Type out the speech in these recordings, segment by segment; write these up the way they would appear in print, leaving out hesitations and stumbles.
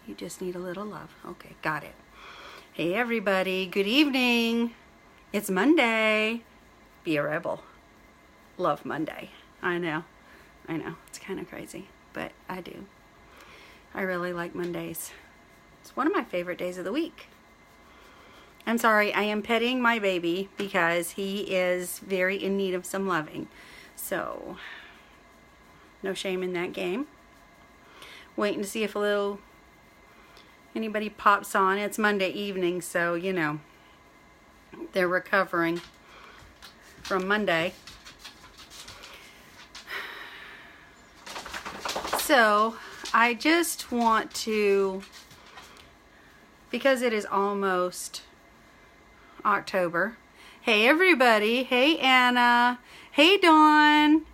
You just need a little love. Okay, got it. Hey everybody, good evening. It's Monday. Be a rebel. Love Monday. I know. It's kind of crazy, but I do. I really like Mondays. It's one of my favorite days of the week. I'm sorry, I am petting my baby because he is very in need of some loving. So, no shame in that game. Waiting to see if anybody pops on. It's Monday evening, so you know they're recovering from Monday. So I just want to, because it is almost October. Hey everybody. Hey Anna. Hey Dawn.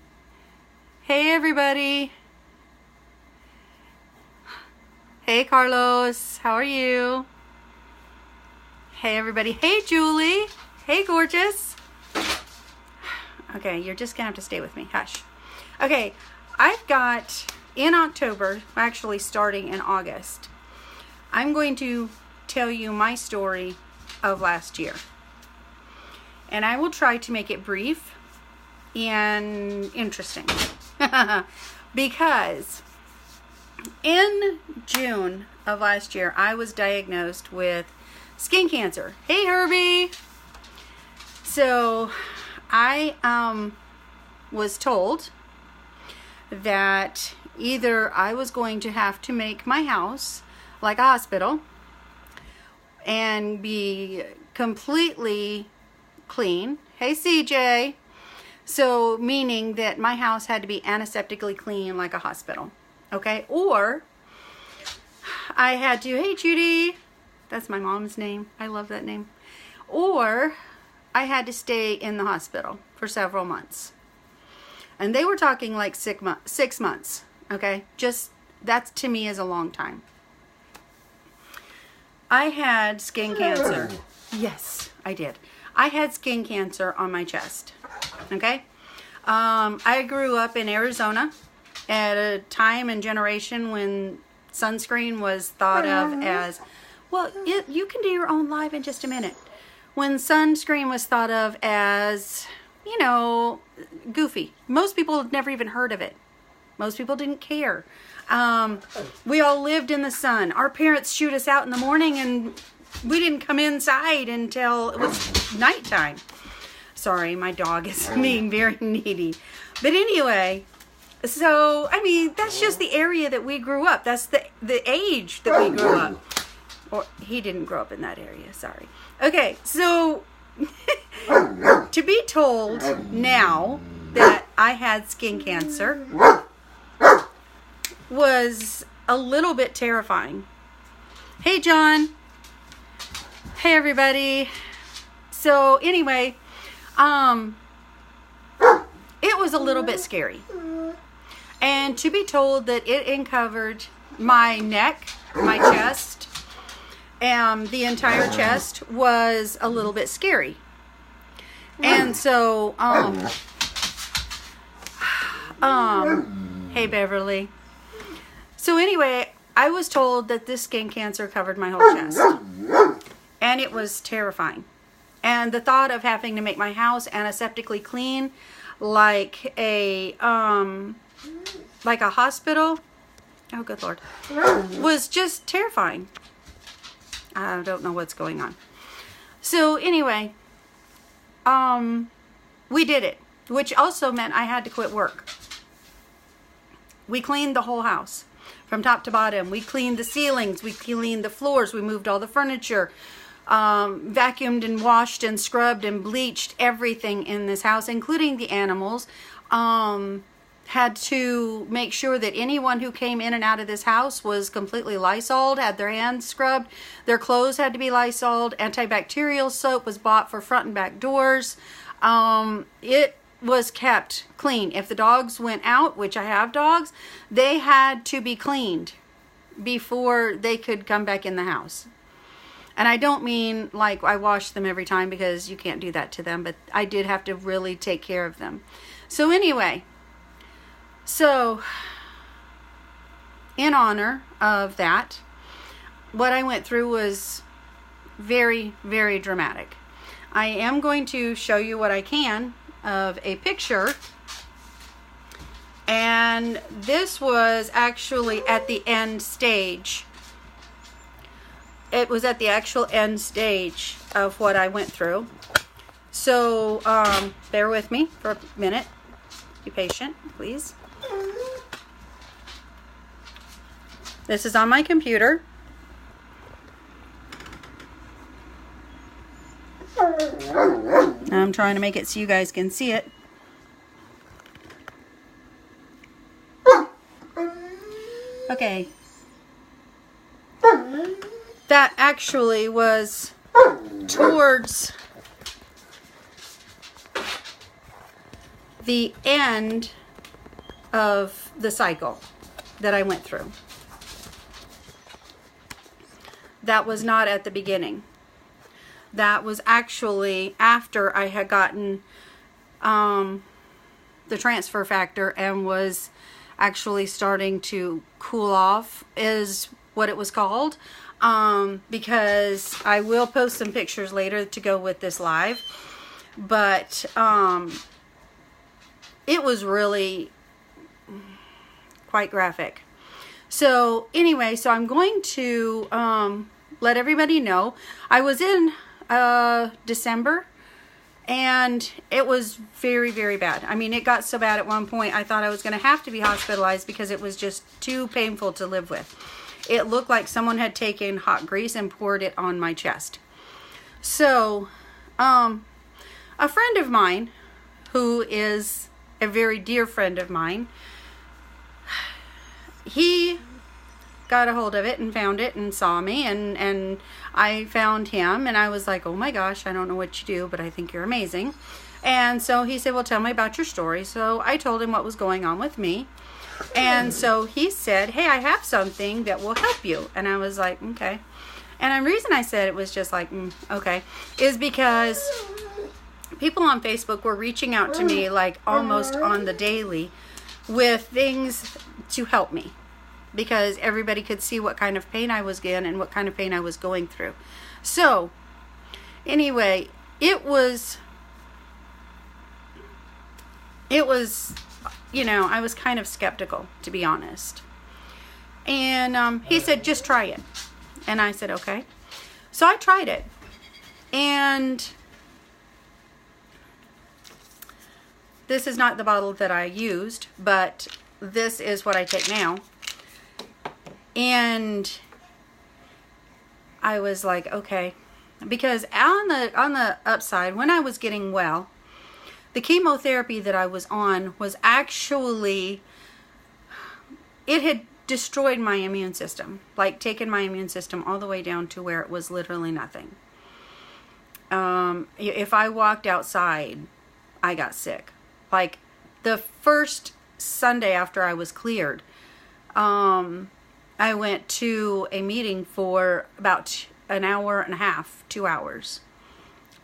Hey everybody. Hey Carlos, how are you? Hey everybody. Hey Julie. Hey gorgeous. Okay, you're just gonna have to stay with me. Hush. Okay, I've got in October, actually starting in August, I'm going to tell you my story of last year. And I will try to make it brief and interesting. Because in June of last year, I was diagnosed with skin cancer. Hey, Herbie. So I was told that either I was going to have to make my house like a hospital and be completely clean. Hey, CJ. So meaning that my house had to be antiseptically clean like a hospital. Okay, or I had to, hey Judy, that's my mom's name. I love that name. Or I had to stay in the hospital for several months. And they were talking like 6 months. Okay, just that to me is a long time. I had skin cancer. Yes, I did. I had skin cancer on my chest. Okay, I grew up in Arizona at a time and generation when sunscreen was thought of as, well, you can do your own live in just a minute. When sunscreen was thought of as, you know, goofy. Most people had never even heard of it. Most people didn't care. We all lived in the sun. Our parents shoot us out in the morning and we didn't come inside until it was nighttime. Sorry, my dog is being very needy. But anyway, so, I mean, that's just the area that we grew up. That's the age that we grew up. Or he didn't grow up in that area, sorry. Okay, so to be told now that I had skin cancer was a little bit terrifying. Hey, John. Hey, everybody. So, anyway, it was a little bit scary. And to be told that it uncovered my neck, my chest, and the entire chest was a little bit scary. And so, hey Beverly. So anyway, I was told that this skin cancer covered my whole chest. And it was terrifying. And the thought of having to make my house antiseptically clean like a hospital, oh good Lord, was just terrifying. I don't know what's going on. So anyway, we did it, which also meant I had to quit work. We cleaned the whole house from top to bottom. We cleaned the ceilings, we cleaned the floors, we moved all the furniture, vacuumed and washed and scrubbed and bleached everything in this house, including the animals. Had to make sure that anyone who came in and out of this house was completely Lysoled, had their hands scrubbed, their clothes had to be Lysoled, antibacterial soap was bought for front and back doors. It was kept clean. If the dogs went out, which I have dogs, they had to be cleaned before they could come back in the house. And I don't mean like I wash them every time, because you can't do that to them, but I did have to really take care of them. So anyway, so in honor of that, what I went through was very, very dramatic. I am going to show you what I can of a picture. And this was actually at the end stage. It was at the actual end stage of what I went through. So, bear with me for a minute. Be patient, please. This is on my computer. I'm trying to make it so you guys can see it. Okay. That actually was towards the end of the cycle that I went through. That was not at the beginning. That was actually after I had gotten the transfer factor and was actually starting to cool off, is what it was called. Because I will post some pictures later to go with this live. But it was really quite graphic. So anyway, so I'm going to let everybody know. I was in December, and it was very, very bad. I mean, it got so bad at one point I thought I was going to have to be hospitalized because it was just too painful to live with. It looked like someone had taken hot grease and poured it on my chest. So, a friend of mine, who is a very dear friend of mine, he got a hold of it and found it and saw me, and I found him, and I was like, oh my gosh, I don't know what you do, but I think you're amazing. And so he said, well, tell me about your story. So I told him what was going on with me. And so he said, hey, I have something that will help you. And I was like, okay. And the reason I said it was just like, okay, is because people on Facebook were reaching out to me like almost on the daily with things to help me, because everybody could see what kind of pain I was in and what kind of pain I was going through. So anyway, it was, you know, I was kind of skeptical, to be honest. And he said, just try it. And I said, okay. So I tried it. And this is not the bottle that I used, but this is what I take now. And I was like, okay. Because on the upside, when I was getting well, the chemotherapy that I was on was actually, it had destroyed my immune system. Like taken my immune system all the way down to where it was literally nothing. If I walked outside, I got sick. Like the first Sunday after I was cleared, I went to a meeting for about an hour and a half, 2 hours.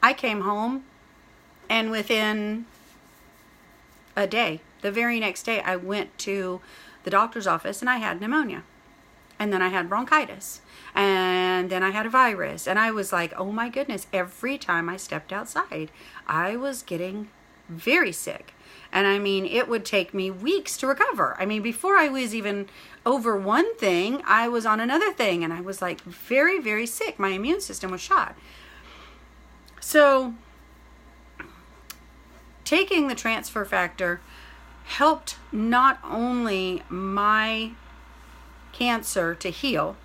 I came home, and within a day, the very next day, I went to the doctor's office and I had pneumonia. And then I had bronchitis. And then I had a virus. And I was like, oh my goodness, every time I stepped outside, I was getting very sick. And I mean, it would take me weeks to recover. I mean, before I was even over one thing, I was on another thing. And I was like very, very sick. My immune system was shot. So taking the transfer factor helped not only my cancer to heal,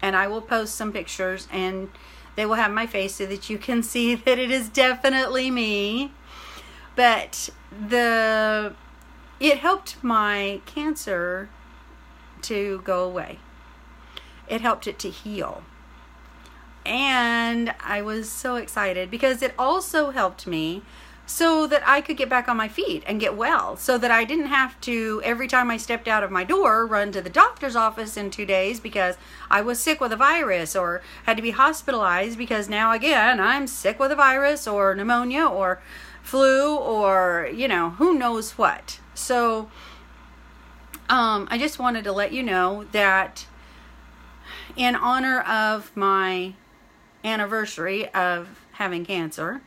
and I will post some pictures and they will have my face so that you can see that it is definitely me, but it helped my cancer to go away. It helped it to heal. And I was so excited because it also helped me so that I could get back on my feet and get well, so that I didn't have to, every time I stepped out of my door, run to the doctor's office in 2 days because I was sick with a virus, or had to be hospitalized because now again I'm sick with a virus or pneumonia or flu or, you know, who knows what. So I just wanted to let you know that in honor of my anniversary of having cancer,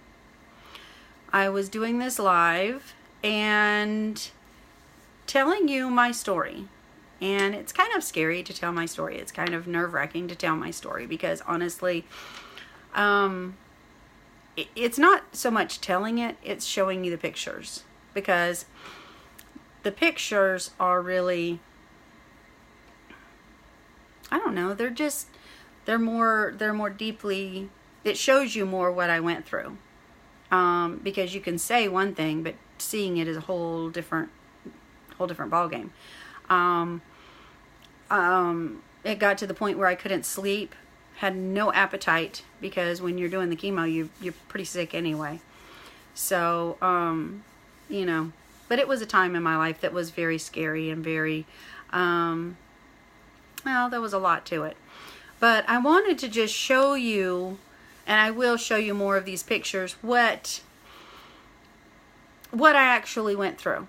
I was doing this live and telling you my story. And it's kind of scary to tell my story. It's kind of nerve-wracking to tell my story because honestly, it's not so much telling it, it's showing you the pictures. Because the pictures are really, I don't know, they're more deeply, it shows you more what I went through. Because you can say one thing, but seeing it is a whole different ballgame. It got to the point where I couldn't sleep, had no appetite, because when you're doing the chemo, you're pretty sick anyway. So, you know, but it was a time in my life that was very scary and very, well, there was a lot to it. But I wanted to just show you, and I will show you more of these pictures, what I actually went through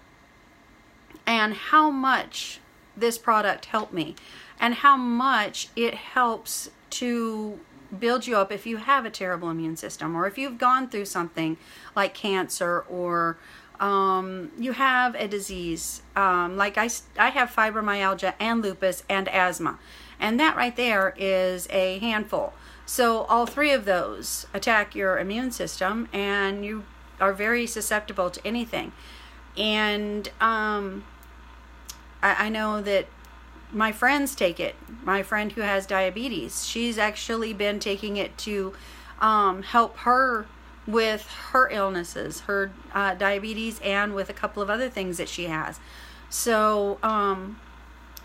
and how much this product helped me and how much it helps to build you up if you have a terrible immune system, or if you've gone through something like cancer, or you have a disease like I have fibromyalgia and lupus and asthma, and that right there is a handful. So all three of those attack your immune system, and you are very susceptible to anything. And I know that my friends take it. My friend who has diabetes, she's actually been taking it to help her with her illnesses, her diabetes, and with a couple of other things that she has. So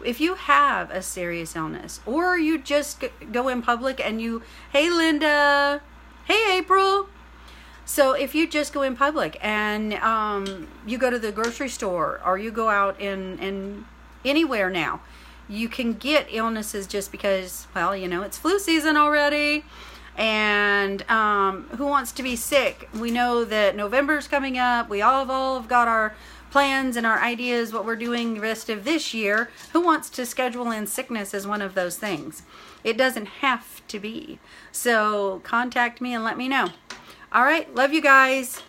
if you have a serious illness, or you just go in public and you, hey Linda, hey April. So if you just go in public and you go to the grocery store, or you go out in anywhere now, you can get illnesses just because, well, you know, it's flu season already. And who wants to be sick? We know that November's coming up. We all have got our plans and our ideas, what we're doing the rest of this year. Who wants to schedule in sickness as one of those things? It doesn't have to be. So contact me and let me know. All right, love you guys.